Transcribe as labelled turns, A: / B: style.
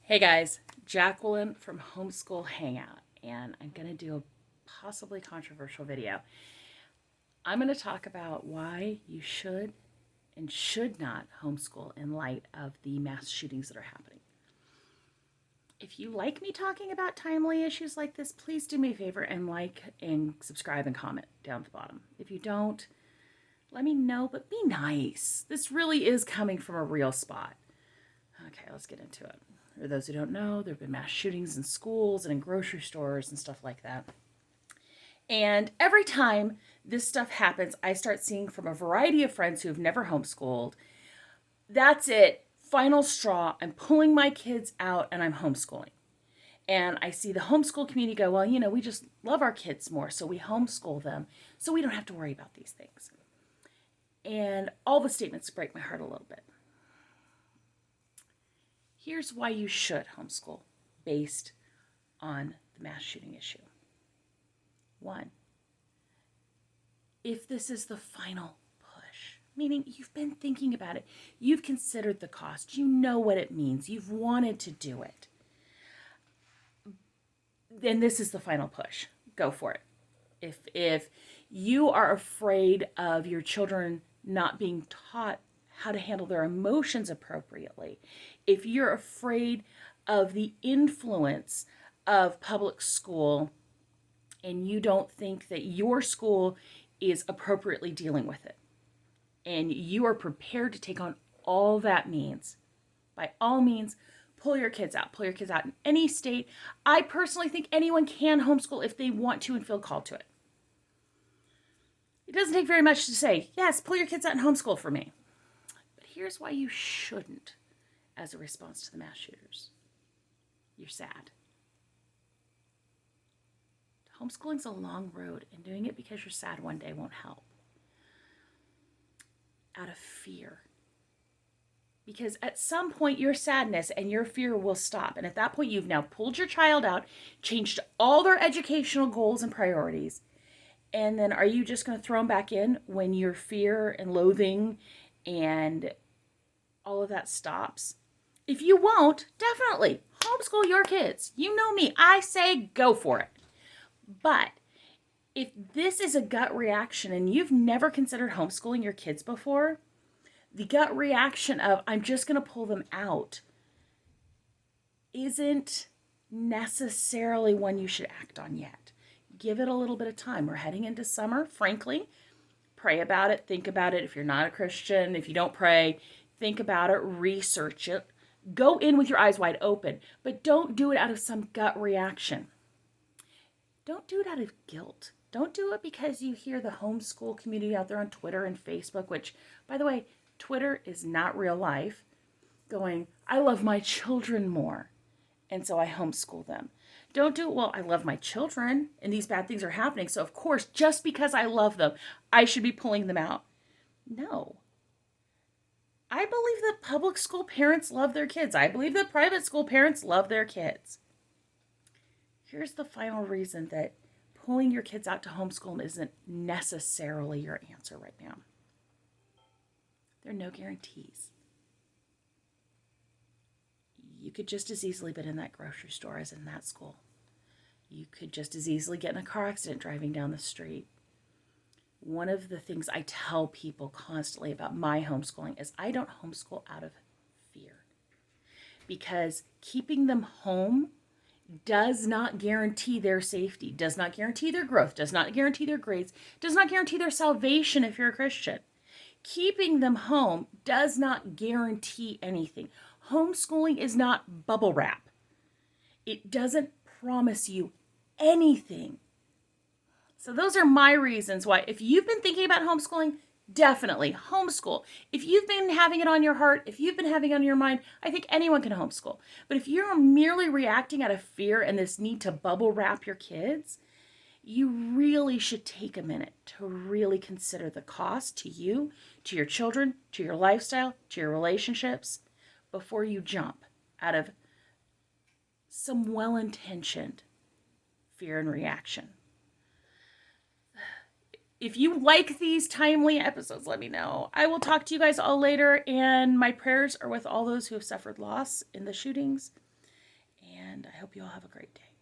A: Hey guys, Jacqueline from Homeschool Hangout, and I'm going to do a possibly controversial video. I'm going to talk about why you should and should not homeschool in light of the mass shootings that are happening. If you like me talking about timely issues like this, please do me a favor and like and subscribe and comment down at the bottom. If you don't, let me know, but be nice. This really is coming from a real spot. Okay, let's get into it. For those who don't know, there have been mass shootings in schools and in grocery stores and stuff like that. And every time this stuff happens, I start seeing from a variety of friends who have never homeschooled, that's it, final straw, I'm pulling my kids out and I'm homeschooling. And I see the homeschool community go, well, we just love our kids more, so we homeschool them, so we don't have to worry about these things. And all the statements break my heart a little bit. Here's why you should homeschool based on the mass shooting issue. 1, if this is the final push, meaning you've been thinking about it, you've considered the cost, you know what it means, you've wanted to do it, then this is the final push. Go for it. If you are afraid of your children not being taught how to handle their emotions appropriately, if you're afraid of the influence of public school and you don't think that your school is appropriately dealing with it, and you are prepared to take on all that means, by all means, pull your kids out. Pull your kids out in any state. I personally think anyone can homeschool if they want to and feel called to it. It doesn't take very much to say, yes, pull your kids out and homeschool for me. Here's why you shouldn't as a response to the mass shooters. You're sad. Homeschooling's a long road, and doing it because you're sad one day won't help. Out of fear. Because at some point your sadness and your fear will stop. And at that point you've now pulled your child out, changed all their educational goals and priorities. And then are you just going to throw them back in when your fear and loathing and all of that stops? If you won't, definitely homeschool your kids. You know me. I say go for it. But if this is a gut reaction and you've never considered homeschooling your kids before, the gut reaction of I'm just going to pull them out isn't necessarily one you should act on yet. Give it a little bit of time. We're heading into summer, frankly. Pray about it. Think about it. If you're not a Christian, if you don't pray, think about it, research it. Go in with your eyes wide open, but don't do it out of some gut reaction. Don't do it out of guilt. Don't do it because you hear the homeschool community out there on Twitter and Facebook, which, by the way, Twitter is not real life, going, I love my children more, and so I homeschool them. Don't do it, well, I love my children, and these bad things are happening, so of course, just because I love them, I should be pulling them out. No. I believe that public school parents love their kids. I believe that private school parents love their kids. Here's the final reason that pulling your kids out to homeschool isn't necessarily your answer right now. There are no guarantees. You could just as easily been in that grocery store as in that school. You could just as easily get in a car accident driving down the street. One of the things I tell people constantly about my homeschooling is I don't homeschool out of fear. Because keeping them home does not guarantee their safety, does not guarantee their growth, does not guarantee their grades, does not guarantee their salvation if you're a Christian. Keeping them home does not guarantee anything. Homeschooling is not bubble wrap. It doesn't promise you anything. So those are my reasons why, if you've been thinking about homeschooling, definitely homeschool. If you've been having it on your heart, if you've been having it on your mind, I think anyone can homeschool. But if you're merely reacting out of fear and this need to bubble wrap your kids, you really should take a minute to really consider the cost to you, to your children, to your lifestyle, to your relationships, before you jump out of some well-intentioned fear and reaction. If you like these timely episodes, let me know. I will talk to you guys all later, and my prayers are with all those who have suffered loss in the shootings. and I hope you all have a great day.